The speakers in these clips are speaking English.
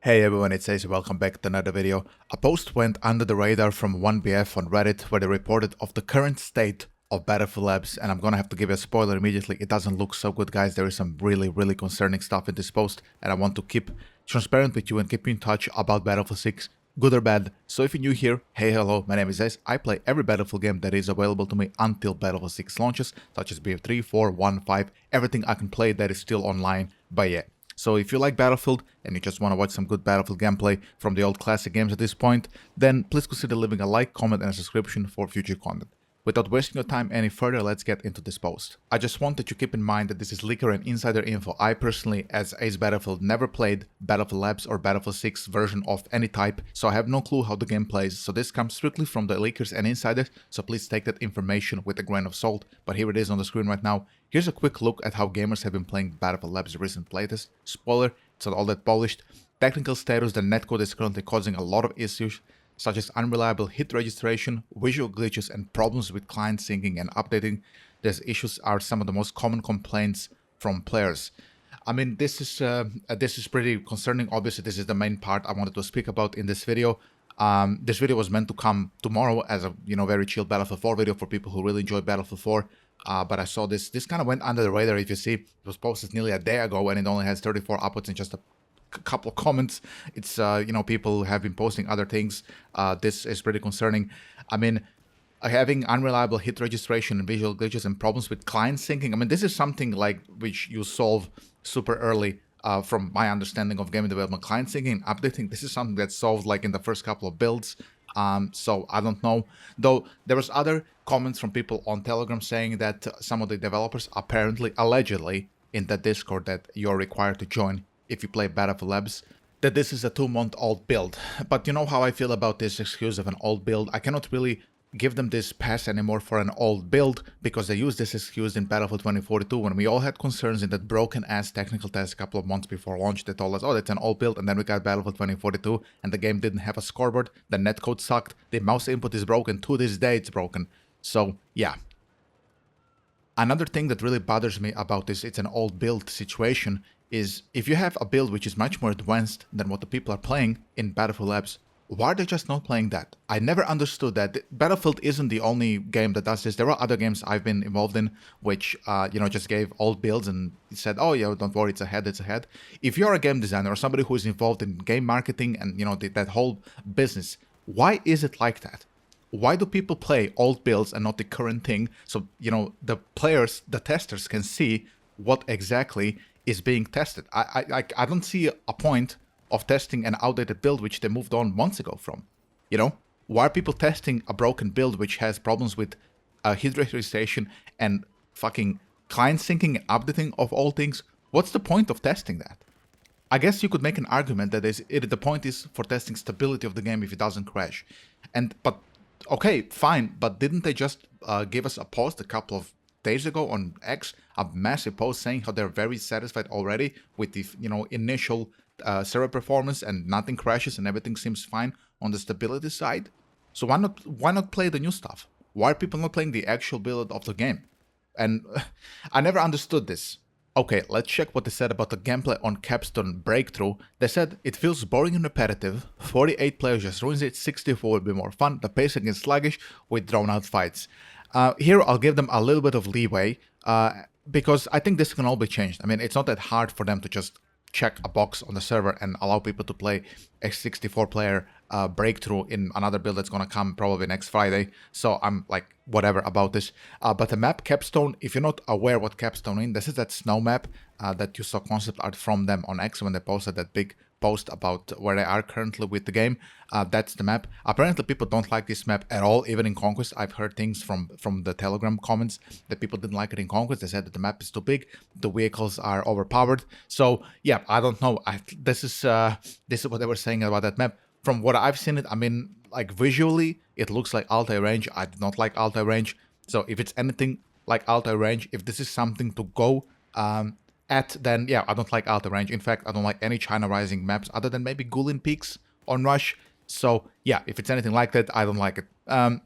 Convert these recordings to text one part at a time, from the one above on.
Hey everyone, it's Ace. Welcome back to another video. A post went under the radar from 1BF on Reddit where they reported of the current state of Battlefield Labs, and I'm gonna have to give you a spoiler immediately. It doesn't look so good, guys. There is some really concerning stuff in this post, and I want to keep transparent with you and keep you in touch about Battlefield 6, good or bad. So if you're new here, hey, hello, my name is Ace. I play every Battlefield game that is available to me until Battlefield 6 launches, such as BF3, 4, 1, 5, everything I can play that is still online. But yeah. So if you like Battlefield and you just want to watch some good Battlefield gameplay from the old classic games at this point, then please consider leaving a like, comment and a subscription for future content. Without wasting your time any further, let's get into this post. I just want that you keep in mind that this is leaker and insider info. I personally, as Ace Battlefield, never played Battlefield Labs or Battlefield 6 version of any type, so I have no clue how the game plays. So this comes strictly from the leakers and insiders, so please take that information with a grain of salt. But here it is on the screen right now. Here's a quick look at how gamers have been playing Battlefield Labs' recent playtest. Spoiler, it's not all that polished. Technical status, the netcode is currently causing a lot of issues, such as unreliable hit registration, visual glitches, and problems with client syncing and updating. These issues are some of the most common complaints from players. I mean, this is pretty concerning. Obviously, this is the main part I wanted to speak about in this video. This video was meant to come tomorrow as a very chill Battlefield 4 video for people who really enjoy Battlefield 4. But I saw this kind of went under the radar. If you see, it was posted nearly a day ago, and it only has 34 upvotes and just a couple of comments. It's people have been posting other things. This is pretty concerning. I mean, having unreliable hit registration and visual glitches and problems with client syncing, I mean, this is something like which you solve super early. From my understanding of game development, client syncing and updating, this is something that's solved like in the first couple of builds. So I don't know, though there was other comments from people on Telegram saying that some of the developers apparently, allegedly, in the Discord that you're required to join if you play Battlefield Labs, that this is a 2-month-old build. But you know how I feel about this excuse of an old build. I cannot really give them this pass anymore for an old build, because they used this excuse in Battlefield 2042 when we all had concerns in that broken ass technical test a couple of months before launch. They told us, oh, that's an old build, and then we got Battlefield 2042 and the game didn't have a scoreboard, the netcode sucked, the mouse input is broken, to this day it's broken. So yeah. Another thing that really bothers me about this it's an old build situation is if you have a build which is much more advanced than what the people are playing in Battlefield Labs, why are they just not playing that? I never understood that. Battlefield isn't the only game that does this. There are other games I've been involved in which, just gave old builds and said, oh, yeah, don't worry, it's ahead, it's ahead. If you're a game designer or somebody who is involved in game marketing and, that whole business, why is it like that? Why do people play old builds and not the current thing? So, the players, the testers can see what exactly is being tested. I don't see a point of testing an outdated build which they moved on months ago from. Why are people testing a broken build which has problems with hit registration and fucking client syncing and updating of all things? What's the point of testing that? I guess you could make an argument that the point is for testing stability of the game if it doesn't crash. But okay, fine, but didn't they just give us a post a couple of days ago on X, a massive post saying how they're very satisfied already with the initial server performance and nothing crashes and everything seems fine on the stability side? So why not play the new stuff? Why are people not playing the actual build of the game? And I never understood this. Okay, let's check what they said about the gameplay on Capstone Breakthrough. They said it feels boring and repetitive, 48 players just ruins it, 64 will be more fun, the pacing is sluggish with drawn out fights. Here I'll give them a little bit of leeway because I think this can all be changed. I mean, it's not that hard for them to just check a box on the server and allow people to play a 64-player breakthrough in another build that's going to come probably next Friday. So I'm like, whatever about this. But the map Capstone, if you're not aware what Capstone is, this is that snow map that you saw concept art from them on X when they posted that big post about where they are currently with the game. That's the map. Apparently people don't like this map at all, even in Conquest. I've heard things from the Telegram comments that people didn't like it in Conquest. They said that the map is too big, the vehicles are overpowered. So yeah, I don't know. This is what they were saying about that map. From what I've seen it, I mean, like visually it looks like Altai Range. I do not like Altai Range. So if it's anything like Altai Range, if this is something to go then yeah, I don't like Altai Range. In fact, I don't like any China Rising maps other than maybe Guilin Peaks on Rush. So yeah, if it's anything like that, I don't like it.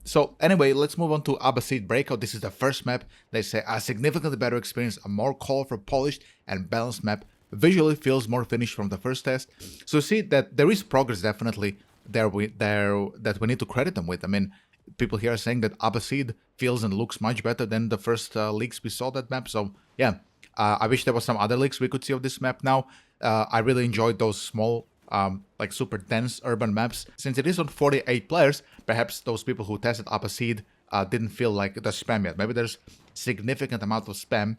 So anyway, let's move on to Abbasid Breakout. This is the first map. They say a significantly better experience, a more colorful, polished, and balanced map Visually feels more finished from the first test. So see that there is progress definitely there that we need to credit them with. I mean, people here are saying that Abbasid feels and looks much better than the first leaks we saw that map. So yeah, I wish there was some other leaks we could see of this map now. I really enjoyed those small, like super dense urban maps. Since it is on 48 players, perhaps those people who tested Abbasid didn't feel like the spam yet. Maybe there's significant amount of spam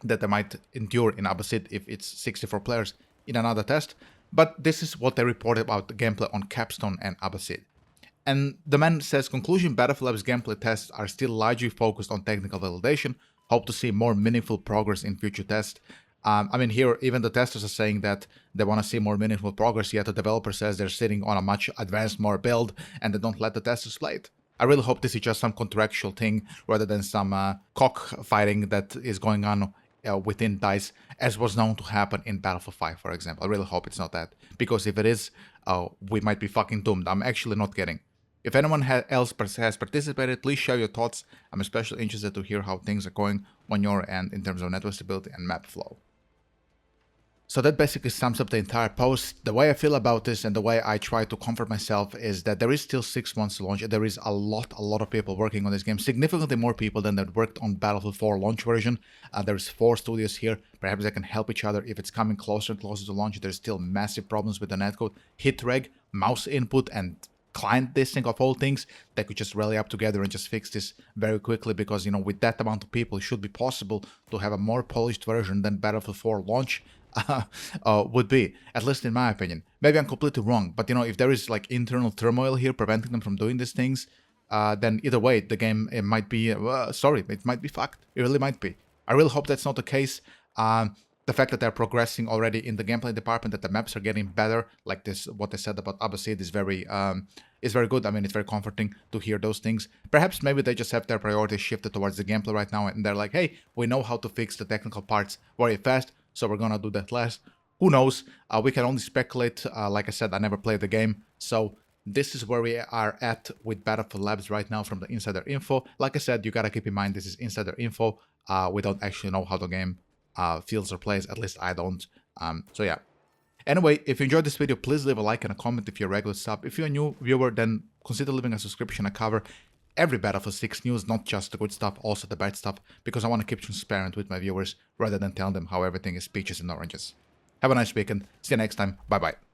that they might endure in Abbasid if it's 64 players in another test. But this is what they reported about the gameplay on Capstone and Abbasid. And the man says, conclusion, Battlefield Labs gameplay tests are still largely focused on technical validation. Hope to see more meaningful progress in future tests. I mean, here, even the testers are saying that they want to see more meaningful progress, yet the developer says they're sitting on a much advanced, more build, and they don't let the testers play it. I really hope this is just some contractual thing rather than some cockfighting that is going on within DICE, as was known to happen in Battlefield 5, for example. I really hope it's not that, because if it is, we might be fucking doomed. I'm actually not kidding. If anyone else has participated, please share your thoughts. I'm especially interested to hear how things are going on your end in terms of network stability and map flow. So that basically sums up the entire post. The way I feel about this and the way I try to comfort myself is that there is still 6 months to launch. There is a lot of people working on this game, significantly more people than that worked on Battlefield 4 launch version. There's 4 studios here. Perhaps they can help each other if it's coming closer and closer to launch. There's still massive problems with the netcode, hit reg, mouse input, and client dissing of all things. They could just rally up together and just fix this very quickly, because, you know, with that amount of people, it should be possible to have a more polished version than Battlefield 4 launch would be, at least in my opinion. Maybe I'm completely wrong, but you know, if there is like internal turmoil here preventing them from doing these things, then either way, the game, it might be, it might be fucked. It really might be. I really hope that's not the case. The fact that they're progressing already in the gameplay department, that the maps are getting better, like this, what they said about Abbasid is very good. I mean, it's very comforting to hear those things. Perhaps maybe they just have their priorities shifted towards the gameplay right now, and they're like, hey, we know how to fix the technical parts very fast, so we're gonna do that last. Who knows? We can only speculate. Like I said, I never played the game, so this is where we are at with Battlefield Labs right now from the insider info. Like I said, you gotta keep in mind this is insider info. We don't actually know how the game feels or plays, at least I don't. So yeah. Anyway, if you enjoyed this video, please leave a like and a comment if you're a regular sub. If you're a new viewer, then consider leaving a subscription. I cover every Battlefield 6 news, not just the good stuff, also the bad stuff, because I want to keep transparent with my viewers rather than tell them how everything is peaches and oranges. Have a nice weekend. See you next time. Bye bye.